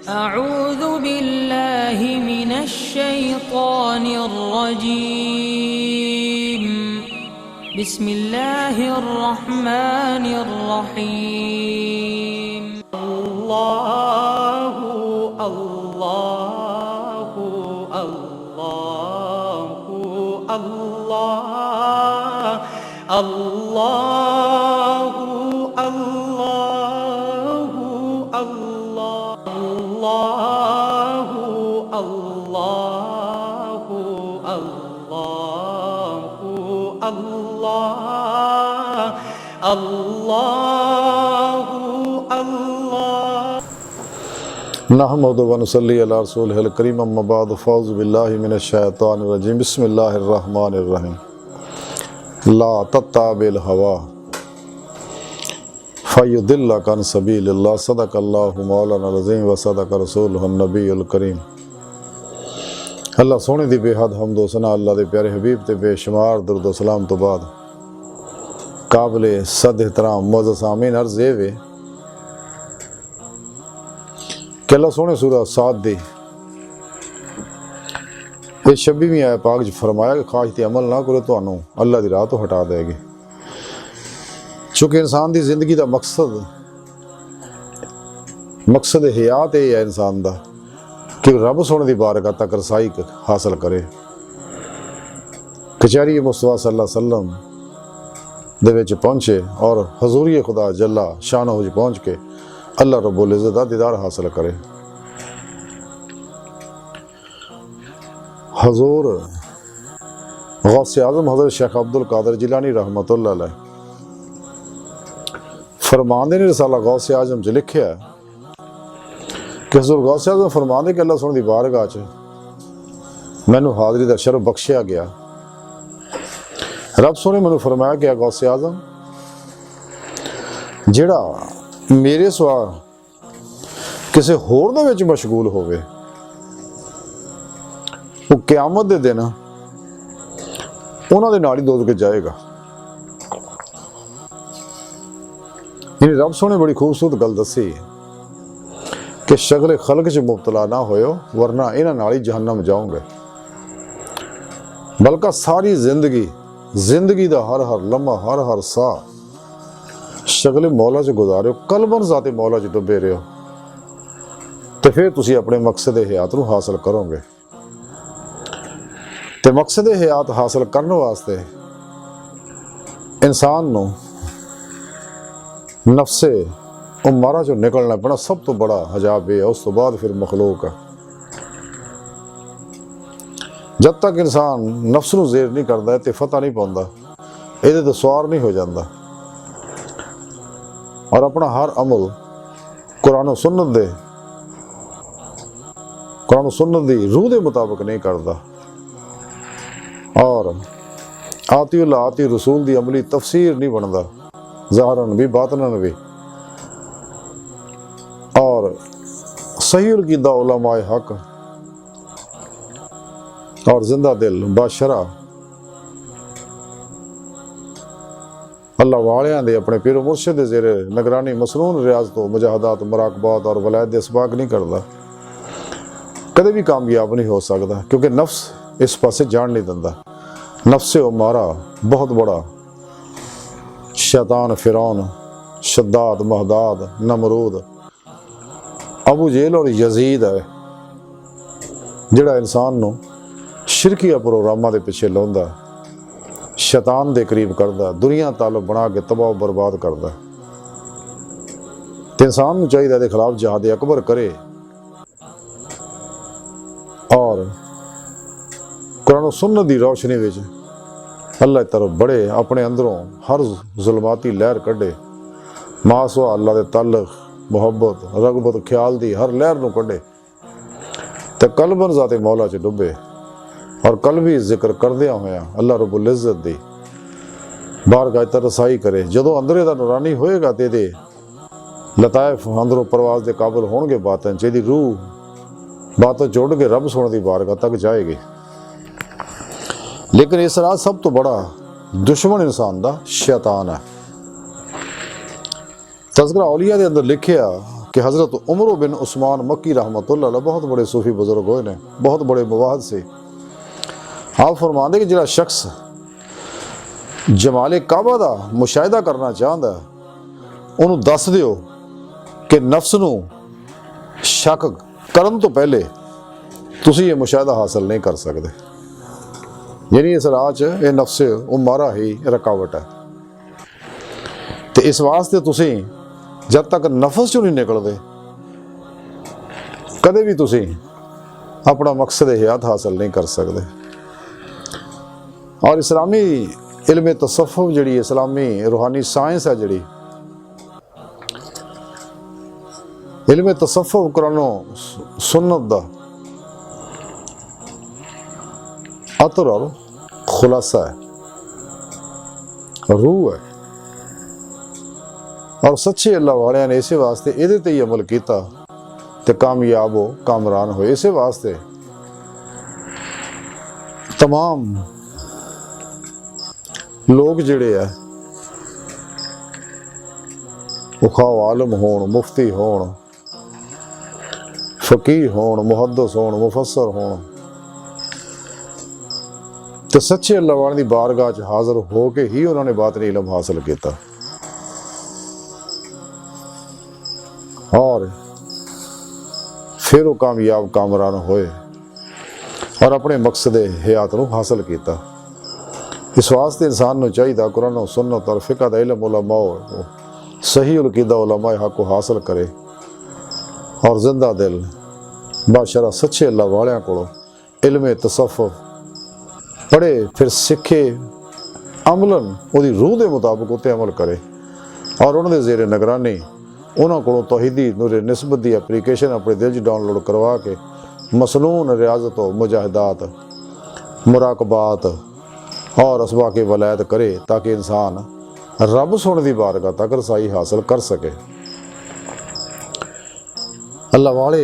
أعوذ बिल्लाहि मिनश शैतानिर रजीम बिस्मिल्लाहिर रहमानिर रहीम। अल्लाहु अल्लाहु अल्लाहु अल्लाह अल्लाहु अल्लाहु अल्लाहु अल्लाहु अल्लाहु अल्लाह अल्लाहु अल्लाह। नहमदु व नुसल्ली अला रसूलिहिल करीम अम्मा बाद फ़ौज़ु बिल्लाहि मिनश शैतानिर रजीम बिस्मिल्लाहिर रहमानिर रहीम। ला तत्ताबिल हवा फ़युदिल्लका अन सबीलिल्लाह सदक़ल्लाहु मौलाना अज़ीम व सदक़ रसूलुहुन नबीयुल करीम। अल्लाह सोहणे दी बेहद हम्द व सना अल्लाह दे प्यारे हबीब ते बेशुमार दरूद व सलाम तो बाद काबिले सद एहतराम मुअज़्ज़ज़ सामीन अर्ज़ ये वे कि अल्लाह सोहने सूरह साद दी ये 26वीं आयत पाक च फरमाया कि खाश ते अमल ना करो तो अल्लाह दी राह तो हटा देगी। चूँकि इंसान की जिंदगी का मकसद हयात ये है इंसान का कि रब सोने की बारगाह तक रसाई हासिल करे। कचहरी मुस्तफा सल्लल्लाहु अलैहि वसल्लम दे विच पहुंचे और हजूरी खुदा जल्ला शानो पहुंच के अल्लाह रब्बुल इज़्ज़त दा दीदार हासिल करे। हजूर गौसे आज़म हज़रत शेख अब्दुल कादिर जिलानी रहमतुल्लाह अलैह फरमांदे ने रसाला गौसे आज़म च लिखिया कि हजूर गौसे आज़म फरमांदे कि अल्लाह सोहणे दी बारगाह च मैनू हाज़री दा शरफ बख्शिया गया। रब सोहणे मैनू फरमाया कि गौसे आज़म जिहड़ा मेरे सिवा किसी होर दे विच मशगूल होवे वो क़यामत दे दिन उन्हां दे नाल ही दोज़ख जाएगा। यानी रब सोहणे बड़ी खूबसूरत गल दसी कि शगले खलक च मुबतला ना होयो वरना इन्हां नाल ही जहन्नम जाओगे। बल्कि सारी जिंदगी दा हर लम्हा हर साह शगले मौला च गुजारो कलबन ज़ाते मौला च डुबे रहो तो फिर तुसी अपने मकसद हयात नूं हासिल करोगे। तो मकसद हयात हासिल करने वास्ते इंसान नूं नफ्से उमारा चो निकलना पैना सब तो बड़ा हजाब है। उस तो बाद फिर मखलूक है। जब तक इंसान नफ्स नूं ज़ेर नहीं करता तो फतह नहीं पाउंदा, इहदे तो सवार नहीं हो जाता और अपना हर अमल कुरान सुन्नत दी रूह के मुताबिक नहीं करता और आतिउल्लाह आति रसूल की अमली तफसीर नहीं बनता ज़ाहरन भी बातनन भी। और सही अक़ीदा उलमाए हक और जिंदा दिल बाशरा अल्लाह वालियां दे अपने पीर मुर्शिद दे ज़ेरे निगरानी मसनून रियाज तो मुजाहदात मुराकबात और वलायत इसबाक नहीं करता कदे भी कामयाब नहीं हो सकता क्योंकि नफ्स इस पासे जान नहीं दिंदा। नफ्से उमारा बहुत बड़ा शैतान फिरौन शद्दाद महदाद नमरूद अबू जेल और यजीद है जिहड़ा इंसान नूं शिरकिया प्रोग्रामां दे पिछे लाउंदा शैतान दे करीब करदा दुनिया ताल्लुक बना के तबाह बर्बाद करदा। ते इंसान नूं चाहिए इहदे खिलाफ जिहाद अकबर करे और कुरान सुन्नत दी रोशनी विच अल्लाह तरफ बड़े अपने अंदरों हर जुल्माती लहर कढ़े मासवा अल्लाह दे ताल्लुक मुहब्बत रगबत ख्याल दी हर लहर नूं कढ़े ते कलबन ज़ाते मौला च डुबे और कल भी जिक्र करदिया होया अल्लाह रब्बुल इज़्ज़त दी बारगाह तक रसाई करे। जदों अंदरे दा नूरानी होएगा ते दे लताइफ अंदरों परवाज दे काबिल होणगे बातन च दी रूह बातों जोड़ के रब सोने दी बारगाह तक जाएगी। लेकिन इस राह सब तो बड़ा दुश्मन इंसान दा शैतान है। तज़किरा औलिया दे अंदर लिखिया कि हज़रत उमर बिन उस्मान मक्की रहमतुल्लाह अलैह बहुत बड़े सूफी बुजुर्ग होए ने, बहुत बड़े मुवाहिद से। आप फरमाते कि जिहड़ा शख्स जमाले काबा दा मुशाहिदा करना चाहता उन्होंने दस दिओ कि नफ्स नूं शक करन तो पहले तुसी ये मुशाहिदा हासिल नहीं कर सकते। यानी इस राह च ये नफ्स उमारा ही रुकावट है। तो इस वास्ते तुसी जब तक नफस चों नहीं निकलते कदे भी तुसी अपना मकसद हयात हासिल नहीं कर सकते। और इस्लामी इल्म तसव्वुफ जिहड़ी इस्लामी रूहानी साइंस है, जिहड़ी इल्म तसव्वुफ कुरानो सुन्नत दा अतर और खुलासा है, रूह है। और सच्चे अल्लाह वाले ने इसे वास्ते इहदे ते ही अमल किया ते कामयाब हो कामरान हो। इसे वास्ते तमाम लोग जिहड़े है खाओ आलम होण, मुफ्ती होण, फकीर होण, मुहद्दिस होण, मुफस्सर होण, तो सच्चे अल्लाह वाले दी बारगाह च हाजिर हो के ही उन्होंने बातनी इलम हासिल किया और फिर वो कामयाब कामरान होए और अपने मकसद हयात नूं हासिल किया। इस वास्ते इंसान नूं चाहिए कुरान और सुन्नत और फिक़ह दा इल्म उलमा सही अक़ीदा उलमा हक को हासिल करे और जिंदा दिल बादशाह सच्चे अल्लाह वालियां कोलों इल्म तसव्वुफ पढ़े, फिर सीखे, अमलन उहदी रूह के मुताबिक उत्ते अमल करे और उन्होंने ज़ेरे निगरानी उन्होंने को तौहीदी नूरे निस्बत की एप्लीकेशन अपने दिल च डाउनलोड करवा के मसनून रियाजत, मुजाहिदात, मुराकबात और असबाक वलायत करे ताकि इंसान रब सोने की बारगाह तक रसाई हासिल कर सके। अल्लाह वाले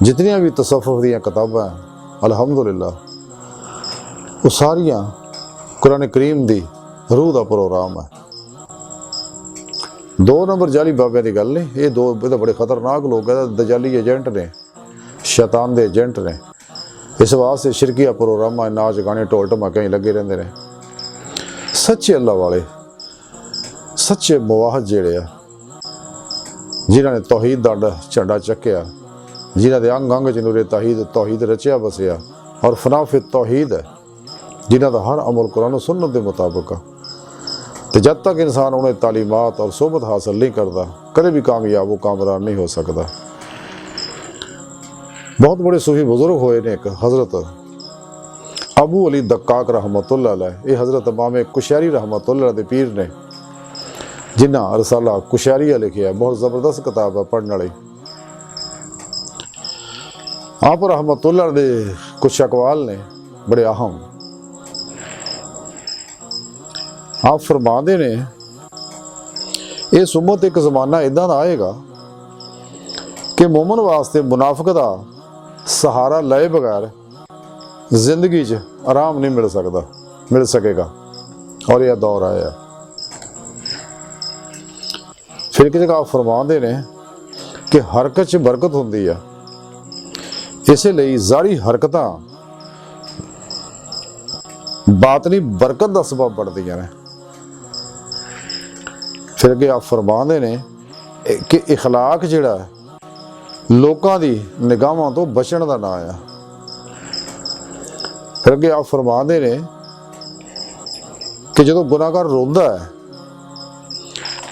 जितनियां भी तसव्वुफ दी किताबां अल्हम्दुलिल्लाह वो सारियां कुरान करीम दी रूह का प्रोग्राम है। 2 नंबर जाली बाबे की गल नहीं, ये 2 बड़े खतरनाक लोग हैं, दजाली एजेंट ने, शैतान के एजेंट ने। इस वास्ते शिरकिया प्रोग्राम नाच गाने ढोल ढमाके लगे रहते हैं। सच्चे अल्लाह वाले सच्चे मुवाहिद जिहड़े आ जिन्होंने तौहीद दा झंडा चक्या, जिन्हों के अंग अंग च नूरे तौहीद रचिया बसिया और फनाफित तौहीद है, जिन्हों का हर अमल कुरान सुन्नत के मुताबिक आ। तो जब तक इंसान उन्हें तालीमात और सोबत हासिल नहीं करता कदे भी कामयाब वो कामरान नहीं हो सकता। बहुत बड़े सूफी बुजुर्ग होए ने, एक हज़रत अबू अली दक्काक रहमतुल्लाह अलैह, ये हज़रत इमाम कुशैरी रहमतुल्लाह दे पीर ने, जिन्हें रसाला कुशैरिया लिखिया, बहुत ज़बरदस्त किताब है पढ़ने वाली। आप रहमतुल्लाह दे कुछ अकवाल ने बड़े अहम। आप फरमाते ने इस उम्मत एक जमाना इदा दा आएगा कि मोमन वास्ते मुनाफिक दा सहारा लए बगैर जिंदगी च आराम नहीं मिल सकेगा और यह दौर आया। फिर एक जगह आप फरमाते ने कि हरकत च बरकत होंदी है, इसलिए जारी हरकतां बातनी बरकत का सबब बनदियां ने। फिर अगे आप फरमाते ने कि इखलाक जिहड़ा लोकां दी निगाहां तो बचण दा नाम है। फिर अगे आप फरमाते ने कि जदों गुनाहगार रोंदा है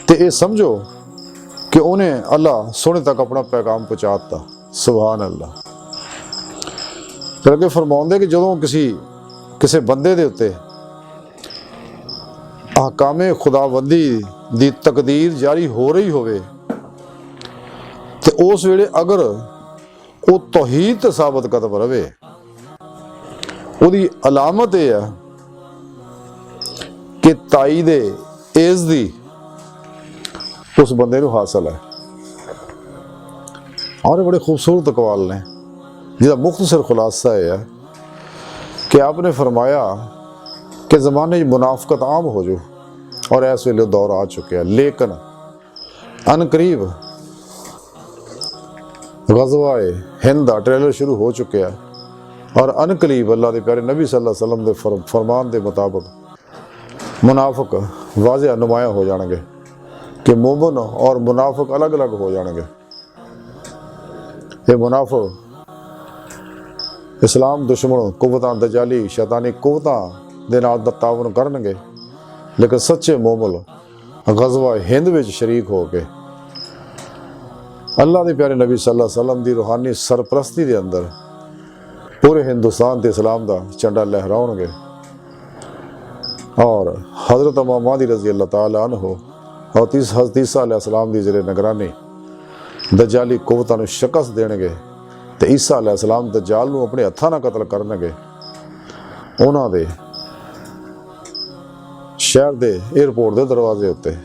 तो ये समझो कि उन्हें अल्लाह सोने तक अपना पैगाम पहुँचाता। सुभान अल्लाह। फिर अगे फरमाते कि जदों किसी बंदे दे उत्ते अहकामे खुदाबंदी दी तकदीर जारी हो रही होवे तो उस वेले अगर वो तौहीद साबित कदम रहे, उहदी अलामत यह है कि ताईद इज़्ज़ती उस बंदे को हासिल है। और बड़े खूबसूरत अकवाल ने जिसका मुख्तसर खुलासा है कि आपने फरमाया कि ज़माने मुनाफकत आम हो जो और इस वेले दौर आ चुके हैं, लेकिन अनकरीब ਗਜ਼ਵਾ ਹਿੰਦ ਦਾ ਟ੍ਰੇਲਰ ਸ਼ੁਰੂ ਹੋ ਚੁੱਕਿਆ ਔਰ ਅਨਕਲੀਬ ਅੱਲਾ ਦੇ ਪਿਆਰੇ ਨਬੀ ਸੱਲੱਲਾਹੁ ਅਲੈहि ਵਸੱਲਮ ਦੇ ਫਰਮਾਨ ਦੇ ਮੁਤਾਬਕ ਮੁਨਾਫਿਕ ਵਾਜ਼ਿਹ ਨੁਮਾਇਆ ਹੋ ਜਾਣਗੇ ਕਿ ਮੂਮਨ ਔਰ ਮੁਨਾਫਿਕ ਅਲੱਗ-ਅਲੱਗ ਹੋ ਜਾਣਗੇ। ਇਹ ਮੁਨਾਫਿਕ ਇਸਲਾਮ ਦੁਸ਼ਮਣ ਕੁਵਤਾਂ ਦਜਾਲੀ ਸ਼ੈਤਾਨੀ ਕੁਵਤਾਂ ਦੇ ਨਾਲ ਦਾ ਤਾਵਨ ਕਰਨਗੇ, ਲੇਕਿਨ ਸੱਚੇ ਮੂਮਨ ਗਜ਼ਵਾ ਹਿੰਦ ਵਿੱਚ ਸ਼ਰੀਕ ਹੋ ਕੇ ਅੱਲਾ ਦੇ ਪਿਆਰੇ ਨਬੀ ਸੱਲੱਲਾਹੁ ਅਲੈहि ਵਸੱਲਮ ਦੀ ਰੂਹਾਨੀ ਸਰਪ੍ਰਸਤੀ ਦੇ ਅੰਦਰ ਪੂਰੇ ਹਿੰਦੁਸਤਾਨ ਤੇ ਇਸਲਾਮ ਦਾ ਝੰਡਾ ਲਹਿਰਾਉਣਗੇ ਔਰ ਹਜ਼ਰਤ ਇਮਾਮ ਮਹਦੀ ਰਜ਼ੀ ਅੱਲਾਹ ਤਾਲਾ ਅਨਹੂ ਔਰ ਹਜ਼ਰਤ ਈਸਾ अलैहिस्सलाम ਦੀ ਜਿਹੜੇ ਨਿਗਰਾਨੀ ਦਜਾਲੀ ਕੁਵਤਾਂ ਨੂੰ ਸ਼ਿਕਸਤ ਦੇਣਗੇ ਤੇ ਈਸਾ अलैहिस्सलाम ਦਜਾਲ ਨੂੰ ਆਪਣੇ ਹੱਥਾਂ ਨਾਲ ਕਤਲ ਕਰਨਗੇ। ਉਹਨਾਂ ਦੇ ਸ਼ਹਿਰ ਦੇ 에ਅਰਪੋਰਟ ਦੇ ਦਰਵਾਜ਼ੇ ਉੱਤੇ।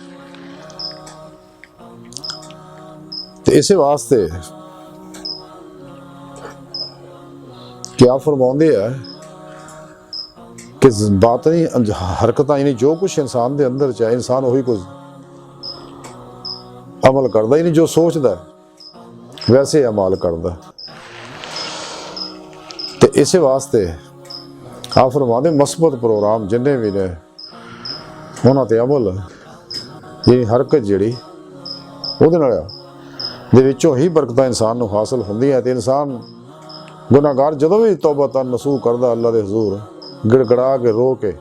ਤੇ ਇਸੇ ਵਾਸਤੇ ਕਿਆ ਫਰਮਾਉਂਦੇ ਆ ਕਿ ਬਾਤਨੀ ਹਰਕਤਾਂ ਯਾਨੀ ਜੋ ਕੁਛ ਇਨਸਾਨ ਦੇ ਅੰਦਰ ਚਾਹੇ ਇਨਸਾਨ ਉਹੀ ਕੁਝ ਅਮਲ ਕਰਦਾ, ਯਾਨੀ ਜੋ ਸੋਚਦਾ ਵੈਸੇ ਅਮਲ ਕਰਦਾ। ਤੇ ਇਸੇ ਵਾਸਤੇ ਆ ਫਰਮਾਉਂਦੇ ਮਸਬਤ ਪ੍ਰੋਗਰਾਮ ਜਿੰਨੇ ਵੀ ਨੇ ਉਹਨਾਂ ਤੇ ਅਮਲ ਇਹ ਹਰਕਤ ਜਿਹੜੀ ਉਹਦੇ ਨਾਲ ਦੇ ਵਿੱਚੋਂ ਹੀ ਬਰਕਤਾਂ ਇਨਸਾਨ ਨੂੰ ਹਾਸਲ ਹੁੰਦੀਆਂ। ਤੇ ਇਨਸਾਨ ਗੁਨਾਹਗਾਰ ਜਦੋਂ ਵੀ ਤੌਬਾ ਤਨ ਨਸੂਹ ਕਰਦਾ ਅੱਲਾ ਦੇ ਹਜ਼ੂਰ ਗਿੜਗੜਾ ਕੇ ਰੋ ਕੇ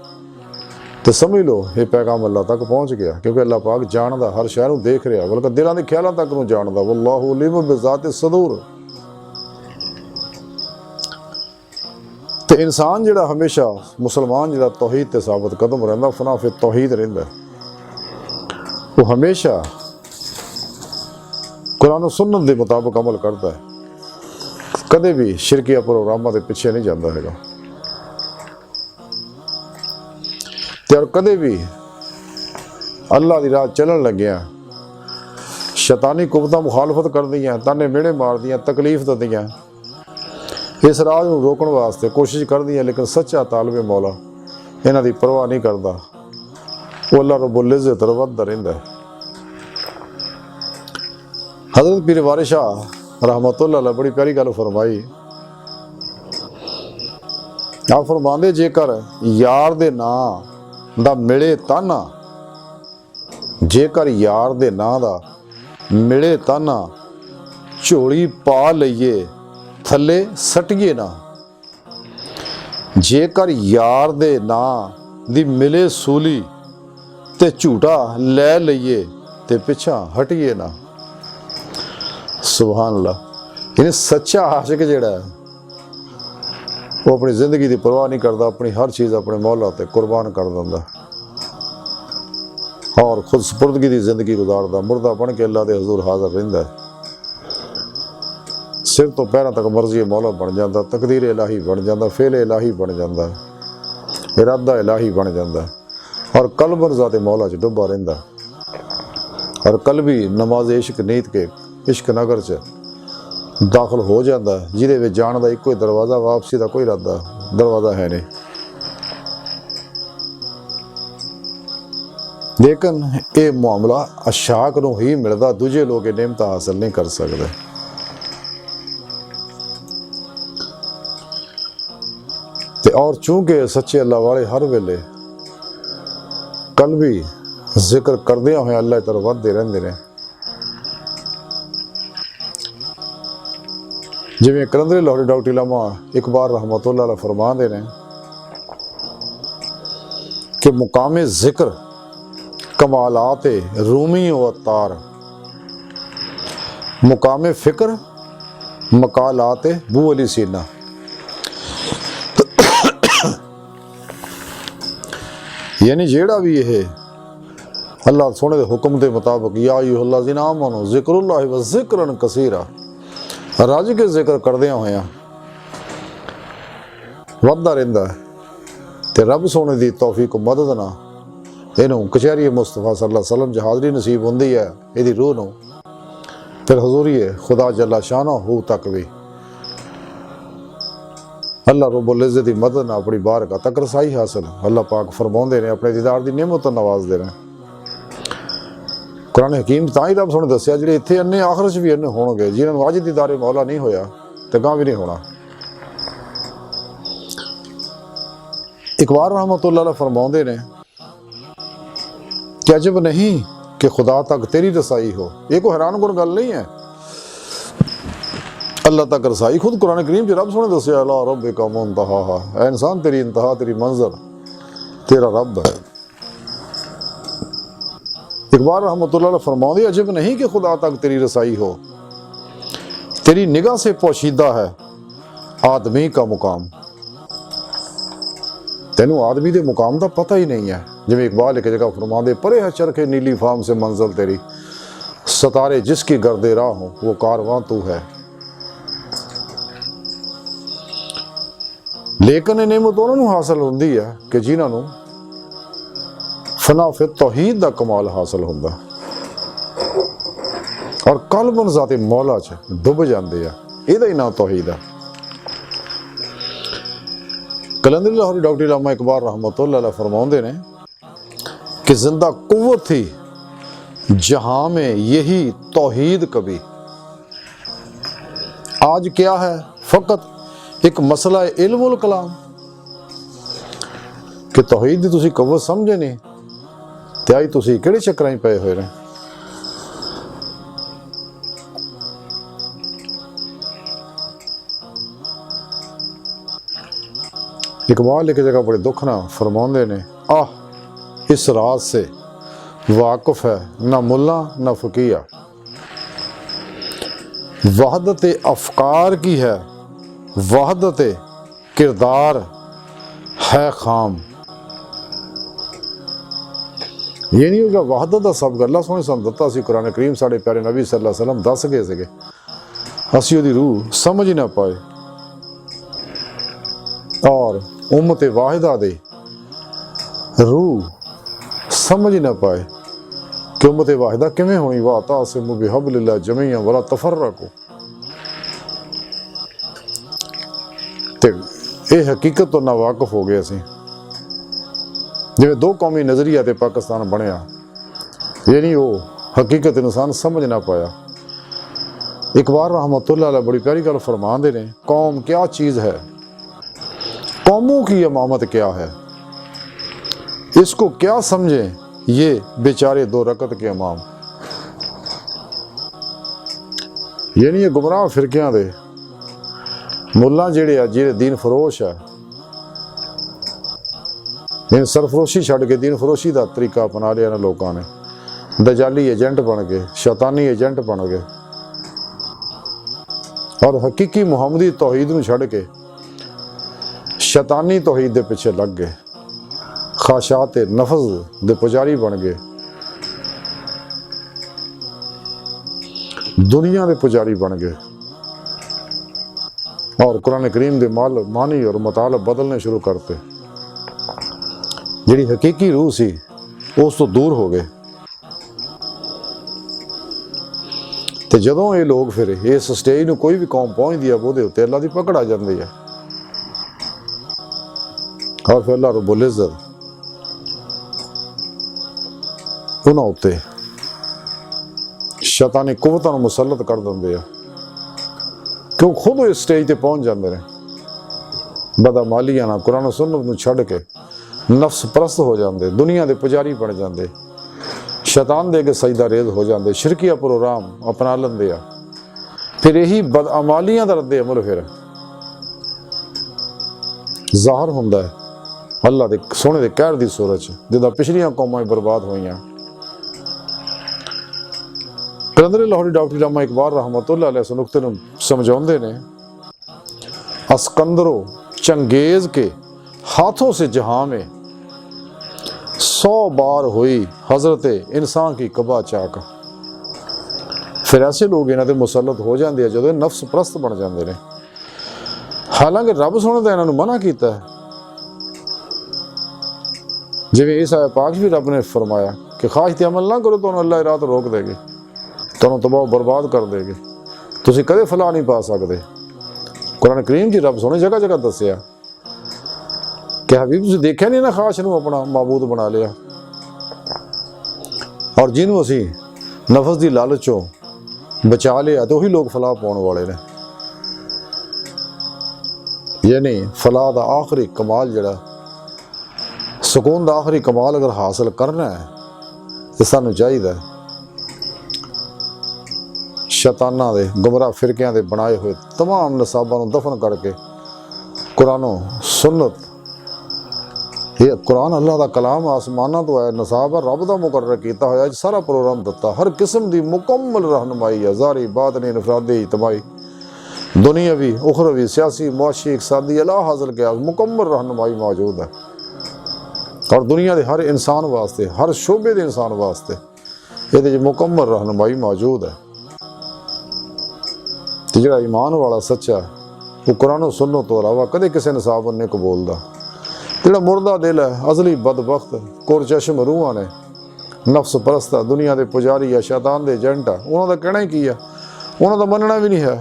ਤੇ ਸਮਝ ਲਓ ਇਹ ਪੈਗਾਮ ਅੱਲਾ ਤੱਕ ਪਹੁੰਚ ਗਿਆ, ਕਿਉਂਕਿ ਅੱਲਾ ਪਾਕ ਜਾਣਦਾ, ਹਰ ਸ਼ੈ ਨੂੰ ਦੇਖ ਰਿਹਾ, ਬਲਕਿ ਦਿਲਾਂ ਦੇ ਖਿਆਲਾਂ ਤੱਕ ਨੂੰ ਜਾਣਦਾ। ਵੱਲਾਹੂ ਅਲੀਮ ਬਿਜ਼ਾਤ ਸਦੂਰ। ਤੇ ਇਨਸਾਨ ਜਿਹੜਾ ਹਮੇਸ਼ਾ ਮੁਸਲਮਾਨ ਜਿਹੜਾ ਤੌਹੀਦ ਤੇ ਸਾਬਤ ਕਦਮ ਰਹਿੰਦਾ, ਫਨਾ ਫਿਰ ਤੌਹੀਦ ਰਹਿੰਦਾ, ਉਹ ਹਮੇਸ਼ਾ ਕੁਰਾਨ ਔਰ ਸੁन्नत ਦੇ ਮੁਤਾਬਕ ਅਮਲ ਕਰਦਾ ਹੈ, ਕਦੇ ਵੀ ਸ਼ਿਰਕੀਆ ਪ੍ਰੋਗਰਾਮਾਂ ਦੇ ਪਿੱਛੇ ਨਹੀਂ ਜਾਂਦਾ ਹੈਗਾ ਤੇ ਔਰ ਕਦੇ ਵੀ ਅੱਲਾ ਦੀ ਰਾਹ ਚੱਲਣ ਲੱਗਿਆ ਸ਼ੈਤਾਨੀ ਕੁਵਤਾਂ ਮੁਖਾਲਫਤ ਕਰਦੀਆਂ, ਤਾਨੇ ਮਿਹਣੇ ਮਾਰਦੀਆਂ, ਤਕਲੀਫ ਦਿੰਦੀਆਂ, ਇਸ ਰਾਹ ਨੂੰ ਰੋਕਣ ਵਾਸਤੇ ਕੋਸ਼ਿਸ਼ ਕਰਦੀਆਂ, ਲੇਕਿਨ ਸੱਚਾ ਤਾਲਿਬ ਮੌਲਾ ਇਹਨਾਂ ਦੀ ਪਰਵਾਹ ਨਹੀਂ ਕਰਦਾ। ਉਹ ਅੱਲਾ ਰੱਬੁਲ ਇੱਜ਼ਤ ਵੱਧਦਾ ਰਹਿੰਦਾ। हज़रत पीर वारिस शाह रहमतुल्लाह अलैह बड़ी प्यारी गल फरमाई। आप फरमांदे जेकर यार दे नां दा मिले ताना, जेकर यार दे नां दा मिले ताना झोली पा लईए थले सटिए ना, जेकर यार दे नां दी मिले सूली ते झूठा लै लईए ते पिछा हटिए ना। सुभान अल्लाह। यानी सच्चा आशिक जिहड़ा है वो अपनी जिंदगी की परवाह नहीं करता, अपनी हर चीज़ अपने मौला ते कुर्बान कर दिंदा और खुद सुपुर्दगी की जिंदगी गुजारदा, मुर्दा बन के अल्लाह के हजूर हाजिर रहिंदा है। सिर तो पैरों तक मर्जी मौला बन जाता, तकदीर इलाही बन जाता, फेल इलाही बन जाता, इरादा इलाही बन जाता और कल्ब ज़ाते मौला च डुबा रहिंदा और कल भी नमाज इश्क नीत के इश्क नगर च दाखिल हो जाता, जिहदे विच जाण दा इक्को ही दरवाज़ा, वापसी का कोई इरादा दरवाज़ा है नहीं। लेकिन ये मामला अशाक नूं ही मिलता, दूजे लोग ये नेमत हासिल नहीं कर सकते। ते और चूंकि सच्चे अल्लाह वाले हर वेले कल भी जिक्र करदे होए अल्लाह की तरफ वधदे रहिंदे ने। जिवें कलंदरी लाहौरी डॉक्टर इलामा इकबाल रहमतुल्लाह अलैह फरमांदे ने कि मुकामे जिक्र कमालात रूमी व अत्तार, मुकामे फिक्र मकालात बू अली सीना। यानी जेड़ा भी ये अल्लाह सोने के हुक्म के मुताबिक या अय्युहल्लज़ीना आमनू ज़िक्रुल्लाहि व ज़िक्रन कसीरा रज के जिक्र करदे होया वधदा रहिंदा ते रब सोने की तौफीक मदद ना इनू कचहरी मुस्तफा सल्लल्लाहु अलैहि वसल्लम च हाज़री नसीब होंदी है, इहदी रूह नू फिर हजूरी खुदा जल्ला शानहू तक भी अल्लाह रब्बुल इज़्ज़त की मदद ना अपनी बारगाह तक रसाई हासिल। अल्लाह पाक फरमाउंदे ने अपने दीदार की नेमत नवाजदे ने। कुरान हकीम ਤਾਂ ਹੀ ਰੱਬ सोने दसिया ਜਿਹੜੇ ਇੱਥੇ ਅੰਨੇ ਆਖਰ 'ਚ ਵੀ ਅੰਨੇ ਹੋਣਗੇ ਜਿਨ੍ਹਾਂ ਨੂੰ ਅੱਜ ਦੀਦਾਰੇ ਮੌਲਾ नहीं होया तो गां भी नहीं होना। इकबाल रहमतुल्लाह अलैह फरमाते ने कि अजब नहीं कि खुदा तक तेरी रसाई हो। ये कोई हैरान कुन गल नहीं है, अल्लाह तक रसाई खुद कुरान करीम च रब सोने दसिया ला रब का मुंतहा, ऐ इंसान तेरी इंतहा तेरी मंजिल तेरा रब है। इकबाल रहमतुल्लाह अलैह फरमाते अजब नहीं कि खुदा तक तेरी रसाई हो, तेरी निगाह से पोशीदा है आदमी का मुकाम। तेनू आदमी के मुकाम का पता ही नहीं है। जिवें इकबाल एक जगह फरमाते परे है चरखे नीली फाम से मंजिल तेरी, सतारे जिसकी गर्दे राह हो वो कारवां तू है। लेकिन ये नेमत उन्होंने हासिल होंदी है कि जिन्होंने फना फिर तौहीद का कमाल हासिल होंदा और कलबन ज़ाते मौला च डुब जाते हैं। यदा ही नाम तौहीद है। कलंदर लाहौरी डॉक्टर अल्लामा इकबाल रहमतुल्लाह अलैह फरमाते हैं कि जिंदा कुव्वत थी जहां में यही तौहीद कभी, आज क्या है फकत एक मसला इल्मुल कलाम कि तौहीद की तुसी कुव्वत समझे नहीं ते आई तुसी किहड़े चक्करां च पए हुए ने। इकबाल एक जगह बड़े दुख ना फरमाते ने आह इस राज से वाकिफ है ना मुल्ला ना फकीया, वहदत अफकार की है वहदत किरदार है खाम। ये नहीं होगा वहदत का सब अल्लाह सोने सन दता सी कुरान करीम साढ़े प्यारे नबी सल्लल्लाहु अलैहि वसल्लम दस गए थे, असी उहदी रूह समझ ही ना पाए और उम्मत वाहिदा दे रूह समझ ही ना पाए कि उम्मत वाहिदा किवें होनी। वाह तासिमु बिहब्लिल्लाह जमीअन वला तफर्रकू। ते ये हकीकत तो ना वाकिफ हो गए असीं जिवें दो कौमी नज़रिया ते पाकिस्तान बनया, ये नहीं वो हकीकत इंसान समझ ना पाया। इकबाल रहमतुल्लाह अलैह बड़ी प्यारी गल फरमाते ने कौम क्या चीज़ है, कौमों की इमामत क्या है, इसको क्या समझे ये बेचारे दो रकत के इमाम। ये नहीं गुमराह फिरकियां दे मुल्ला जेड़े आ जेड़े दीन फरोश है, सरफरोशी छड़ के दीन फरोशी का तरीका अपना लिया ना लोगों ने, दजाली एजेंट बन गए, शैतानी एजेंट बन गए और हकीकी मुहम्मदी तौहीद नूं छड़ के शैतानी तौहीद दे पिछे लग गए, ख्वाहिशात नफ्स दे पुजारी बन गए, दुनिया दे पुजारी बन गए और कुरान करीम दे मानी और मतलब बदलने शुरू करते। जिहड़ी हकीकी रूह सी उस तो दूर हो गए। तो जदों ये लोग फिर इस स्टेज नूं कोई भी कौम पहुंचती है वो अल्लाह की पकड़ आ जाती है और फिर अल्लाह रब्बुल इज़्ज़त उन्हां उत्ते शैतानी कुव्वतां नूं मुसल्लत कर दिंदे आ क्यों खुद इस स्टेज ते पहुंच जाते हैं। बदअमालियां नाल कुरान सुन्नत नूं छड्ड के नफ्स परस्त हो जाते, दुनिया के पुजारी बन जाते, शैतान दे के सजदा रेज हो जाते, शिरकिया प्रोग्राम अपना लेंदे आ। फिर यही बदअमालियां दा रद्दे अमल फिर ज़ाहिर हुंदा है अल्लाह दे सोने दे कहर दी सूरत च जिद्दां पिछलियां कौमां बर्बाद होईयां। कलंदर लाहौरी डॉक्टर अल्लामा इकबाल रहमतुल्लाह अलैह इस नुक्ते नूं समझाउंदे ने अस्कंदरो चंगेज के हाथों से जहां में 100 बार हुई हजरत इंसान की कबा चाक। फिर ऐसे लोग इन्हां दे मुसल्लत हो जाते हैं जो नफ्स परस्त बन जाते हैं। हालांकि रब सोने ने इन्हां नूं मना किया है, जिवें इस आयत पाक भी रब ने फरमाया कि ख्वाहिश ते अमल ना करो तो अल्लाह रात रोक देगी, तुहानूं तबाह बर्बाद कर देगी, तुसीं कदे फलाह नहीं पा सकते। कुरान करीम जी रब सोने जगह जगह दसिया कि हबीब तुसीं देखिया नहीं ना ख्वाहिश नूं अपना माबूद बना लिया और जिन्हों असीं ਨਫਸ ਦੀ ਲਾਲਚੋਂ ਬਚਾ ਲਿਆ ਤੇ ਉਹੀ ਲੋਕ ਫਲਾਹ ਪਾਉਣ ਵਾਲੇ ਨੇ। ਯਾਨੀ ਫਲਾਹ ਦਾ ਆਖਰੀ ਕਮਾਲ ਜਿਹੜਾ, ਸਕੂਨ ਦਾ ਆਖਰੀ ਕਮਾਲ ਅਗਰ ਹਾਸਲ ਕਰਨਾ ਹੈ ਤੇ ਸਾਨੂੰ ਚਾਹੀਦਾ ਸ਼ੈਤਾਨਾਂ ਦੇ ਗੁੰਮਰਾਹ ਫਿਰਕਿਆਂ ਦੇ ਬਣਾਏ ਹੋਏ तमाम ਨਸਾਬਾਂ ਨੂੰ ਦਫਨ ਕਰਕੇ ਕੁਰਾਨੋਂ ਸੁਨਨਤ, ਇਹ ਕੁਰਾਨ ਅੱਲਾਹ ਦਾ ਕਲਾਮ ਆਸਮਾਨਾਂ ਤੋਂ ਆਇਆ ਨਸਾਬ ਹੈ, ਰੱਬ ਦਾ ਮੁਕਰਰ ਕੀਤਾ ਹੋਇਆ, ਸਾਰਾ ਪ੍ਰੋਗਰਾਮ ਦਿੱਤਾ, ਹਰ ਕਿਸਮ ਦੀ ਮੁਕੰਮਲ ਰਹਿਨਮਾਈ ਹੈ, ਜ਼ਾਰੀ ਬਾਤਨੀ ਇਨਫਰਾਦੀ ਇਜਤਮਾਈ दुनियावी उखरवी सियासी मुआशी इकसादी अला हासिल किया मुकम्मल रहनुमाई मौजूद है। और दुनिया के हर इंसान वास्ते, हर शोबे के इंसान वास्ते ये मुकम्मल रहनुमाई मौजूद है। तो जो ईमान वाला सच्चा वो कुरान सुनने तो अलावा कदे किसी नसाब नहीं कबूलता। जो मुर्दा दिल है, अजली बदबख्त कुरचश्म रूहां ने, नफ्स परस्त दुनिया के पुजारी है, शैतान के एजेंट है, उन्होंने कहना ही की है, उन्होंने मनना भी नहीं है।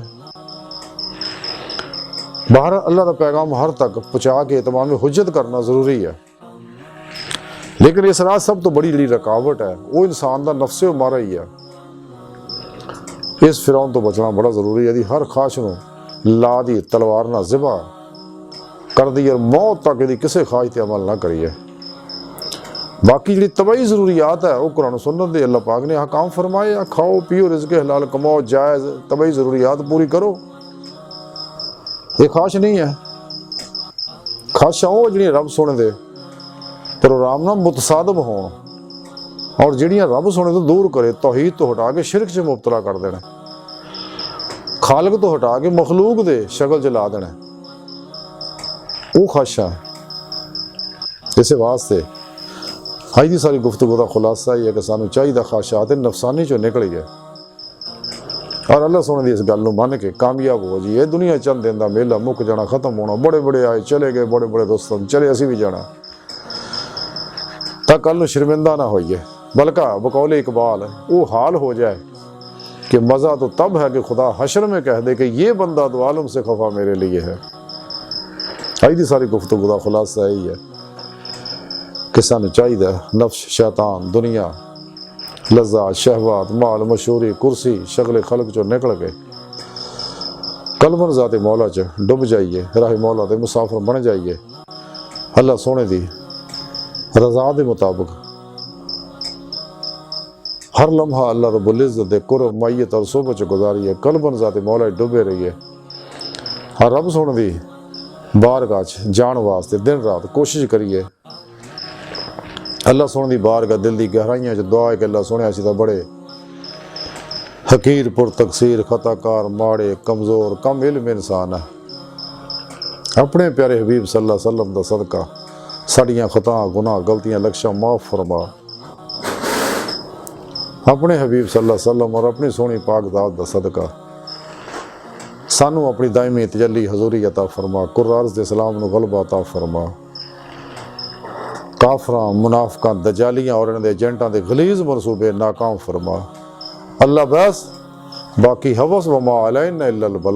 बाहर अल्लाह का पैगाम हर तक पहुँचा के तमाम हुज्जत करना ज़रूरी है, लेकिन इस रात सब तो बड़ी जी रुकावट है वो इंसान का नफ्से मारा ही है। इस फिरौन तो बचना बड़ा ज़रूरी है। यदि हर ख्वाहिश नूं ला दी तलवार ना ज़िबा कर दी और मौत तक यदि किसी ख्वाहिश पर अमल ना करिए। बाकी जी तबाही ज़रूरियात है वो कुरान सुन्नत दे अल्लाह पाक ने हकाम फरमाए, खाओ पियो रिज़्क़ हलाल कमाओ जायज़, तबाही ज़रूरियात पूरी करो। ये ख्वाहिश नहीं है, ख्वाहिशां वो जिहड़ियां रब सोने दे प्रोग्राम नाल मुतसादम होण और जिहड़ियां रब सोने तो दूर करे, तौहीद तो हटा के शिरक च मुबतला कर देना, खालक तो हटा के मखलूक दे शक्ल च ला देना, वो ख्वाहिशां। इस वास्ते अज दी सारी गुफ्तगू का खुलासा ये है कि सानू चाहिए ख्वाहिशात नफसानी चों निकल गए और अल्लाह सोने की इस गल मन के कामयाब हो जी। ये दुनिया चंद दिन का मेला मुक जाना, खत्म होना, बड़े बड़े आए चले गए, बड़े बड़े दोस्तों चले असी भी जाना, तो कल शर्मिंदा ना होइए, बल्कि बकौले इकबाल वो हाल हो जाए कि मज़ा तो तब है कि खुदा हशर में कह दे कि ये बंदा दो आलम से खफा मेरे लिए है। अज दी सारी गुफ्तगू का खुलासा यही है कि सानू चाहिए नफ्स, शैतान, दुनिया, लज्जात, शहवात, माल, मशहूरी, कुर्सी, शक्ल खलक चो निकल के कलबन ज़ाते मौला च डुब जाइए, राह मौला दे मुसाफिर बन जाइए, अल्लाह सोने दी रज़ा दे मुताबिक हर लम्हा अल्लाह रब्बुल इज़्ज़त दे कुर्ब मैयत और सोबत च गुजारिए, कलबन ज़ाते मौला डुबे रहिए, हर रब सोने दी बारगाह च जान वास्ते दिन रात कोशिश करिए। अल्लाह सोने की बारगाह दिल की गहराइयां च दुआ है कि अल्लाह सोने असीं तां बड़े हकीर पुर तकसीर खताकार माड़े कमज़ोर कम इल्म इंसान है। अपने प्यारे हबीब सल्लल्लाहु अलैहि वसल्लम दा सदका साड़ियां खता गुनाह गलतियां लक्ष्यां माफ़ फरमा। अपने हबीब सल्लल्लाहु अलैहि वसल्लम और अपनी सोहनी पाक ज़ात दा सदका सानू अपनी दायमी तजल्ली हजूरी अता फरमा, कुर्राज़ दे सलाम नू गलबा अता फरमा, काफरां मुनाफिकां दजालियां और इन्हां दे एजेंटां दे गलीज़ मनसूबे नाकाम फरमा। अल्लाह बस बाकी हवस व मा अलैना इल्लल बला।